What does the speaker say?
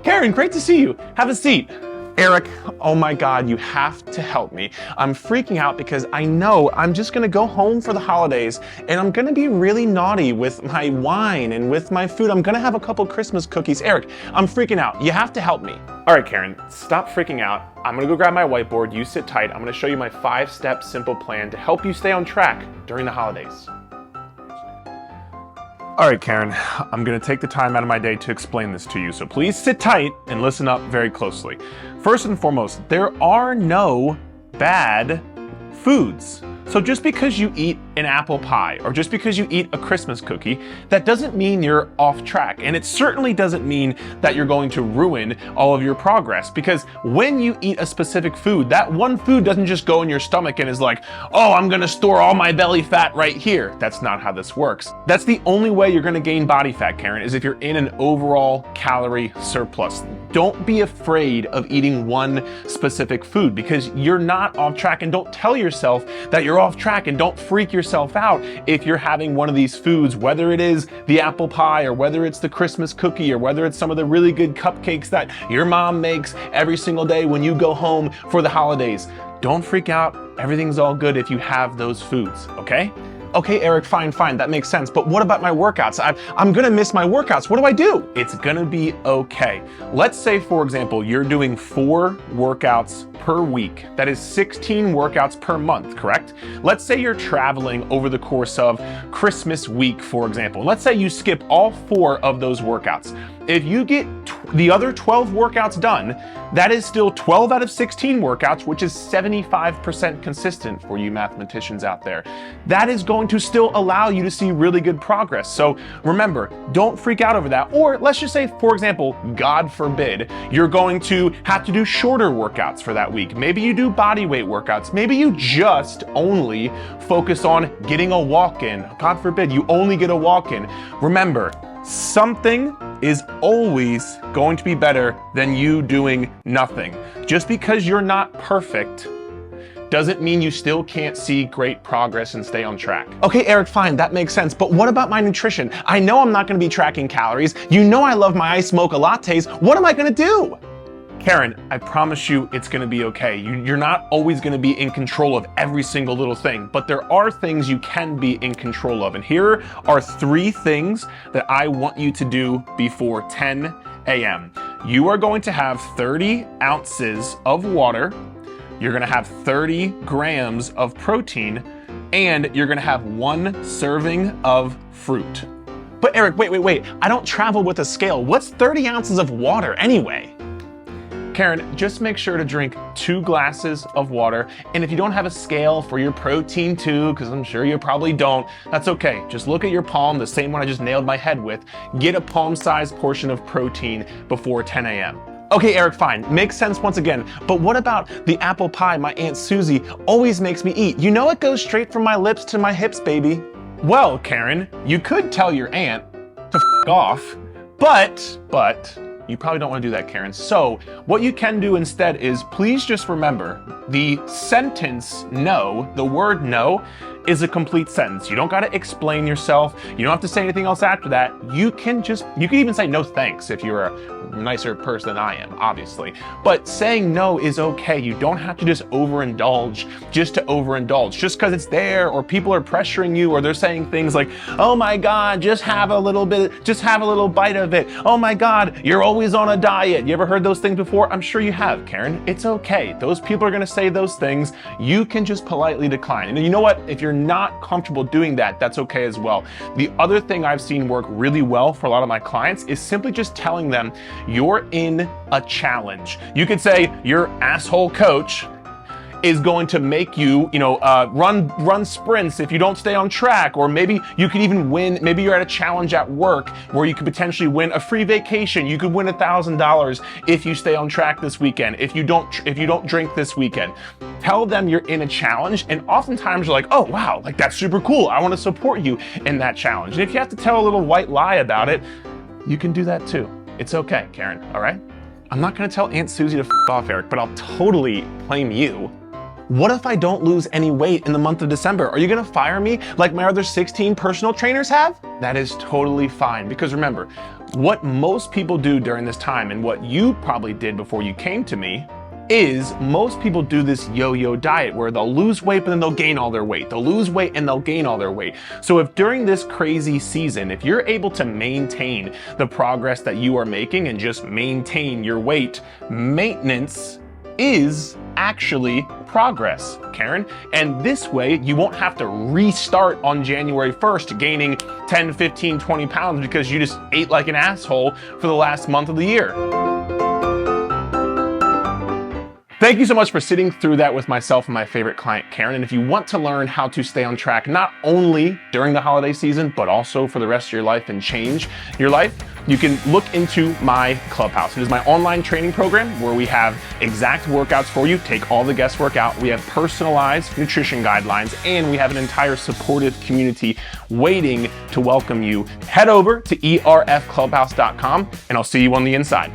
Karen, great to see you. Have a seat. Eric, oh my God, you have to help me. I'm freaking out because I know I'm just gonna go home for the holidays and I'm gonna be really naughty with my wine and with my food. I'm gonna have a couple Christmas cookies. Eric, I'm freaking out. You have to help me. All right, Karen, stop freaking out. I'm gonna go grab my whiteboard. You sit tight. I'm gonna show you my 5-step simple plan to help you stay on track during the holidays. All right, Karen, I'm gonna take the time out of my day to explain this to you, so please sit tight and listen up very closely. First and foremost, there are no bad foods. So just because you eat an apple pie or just because you eat a Christmas cookie, that doesn't mean you're off track. And it certainly doesn't mean that you're going to ruin all of your progress, because when you eat a specific food, that one food doesn't just go in your stomach and is like, oh, I'm gonna store all my belly fat right here. That's not how this works. That's the only way you're gonna gain body fat, Karen, is if you're in an overall calorie surplus. Don't be afraid of eating one specific food because you're not off track, and don't tell yourself that you're off track, and don't freak yourself out if you're having one of these foods, whether it is the apple pie or whether it's the Christmas cookie or whether it's some of the really good cupcakes that your mom makes every single day when you go home for the holidays. Don't freak out. Everything's all good if you have those foods, okay? Okay, Eric, fine, that makes sense. But what about my workouts? I'm gonna miss my workouts. What do I do? It's gonna be okay. Let's say, for example, you're doing 4 workouts per week. That is 16 workouts per month, correct? Let's say you're traveling over the course of Christmas week, for example. Let's say you skip all 4 of those workouts. If you get the other 12 workouts done, that is still 12 out of 16 workouts, which is 75% consistent for you mathematicians out there. That is going to still allow you to see really good progress. So remember, don't freak out over that. Or let's just say, for example, God forbid, you're going to have to do shorter workouts for that week. Maybe you do body weight workouts. Maybe you just only focus on getting a walk in. God forbid, you only get a walk in. Remember, something is always going to be better than you doing nothing. Just because you're not perfect doesn't mean you still can't see great progress and stay on track. Okay, Eric, fine, that makes sense. But what about my nutrition? I know I'm not gonna be tracking calories. You know I love my iced mocha lattes. What am I gonna do? Karen, I promise you it's gonna be okay. You're not always gonna be in control of every single little thing, but there are things you can be in control of. And here are 3 things that I want you to do before 10 a.m. You are going to have 30 ounces of water, you're gonna have 30 grams of protein, and you're gonna have 1 serving of fruit. But Eric, wait, I don't travel with a scale. What's 30 ounces of water anyway? Karen, just make sure to drink 2 glasses of water. And if you don't have a scale for your protein too, because I'm sure you probably don't, that's okay. Just look at your palm, the same one I just nailed my head with. Get a palm-sized portion of protein before 10 a.m. Okay, Eric, fine. Makes sense once again. But what about the apple pie my Aunt Susie always makes me eat? You know it goes straight from my lips to my hips, baby. Well, Karen, you could tell your aunt to f off, but you probably don't want to do that, Karen. So what you can do instead is please just remember the sentence no, the word no, is a complete sentence. You don't got to explain yourself. You don't have to say anything else after that. You can even say no thanks if you're a nicer person than I am, obviously. But saying no is okay. You don't have to just overindulge just to overindulge, just because it's there or people are pressuring you or they're saying things like, oh my God, just have a little bite of it. Oh my God, you're always on a diet. You ever heard those things before? I'm sure you have, Karen. It's okay. Those people are going to say those things. You can just politely decline. And you know what? If you're not comfortable doing that, that's okay as well. The other thing I've seen work really well for a lot of my clients is simply just telling them you're in a challenge. You could say your asshole coach is going to make you, run sprints if you don't stay on track, or maybe you could even win. Maybe you're at a challenge at work where you could potentially win a free vacation. You could win $1,000 if you stay on track this weekend. If you don't drink this weekend, tell them you're in a challenge, and oftentimes you're like, oh wow, like that's super cool. I want to support you in that challenge. And if you have to tell a little white lie about it, you can do that too. It's okay, Karen. All right. I'm not going to tell Aunt Susie to f off, Eric, but I'll totally blame you. What if I don't lose any weight in the month of December? Are you gonna fire me like my other 16 personal trainers have? That is totally fine, because remember, what most people do during this time, and what you probably did before you came to me, is most people do this yo-yo diet where they'll lose weight but then they'll gain all their weight. They'll lose weight and they'll gain all their weight. So if during this crazy season, if you're able to maintain the progress that you are making and just maintain your weight, maintenance is actually progress, Karen. And this way you won't have to restart on January 1st gaining 10, 15, 20 pounds because you just ate like an asshole for the last month of the year. Thank you so much for sitting through that with myself and my favorite client, Karen. And if you want to learn how to stay on track, not only during the holiday season, but also for the rest of your life and change your life, you can look into my Clubhouse. It is my online training program where we have exact workouts for you, take all the guesswork out. We have personalized nutrition guidelines, and we have an entire supportive community waiting to welcome you. Head over to erfclubhouse.com, and I'll see you on the inside.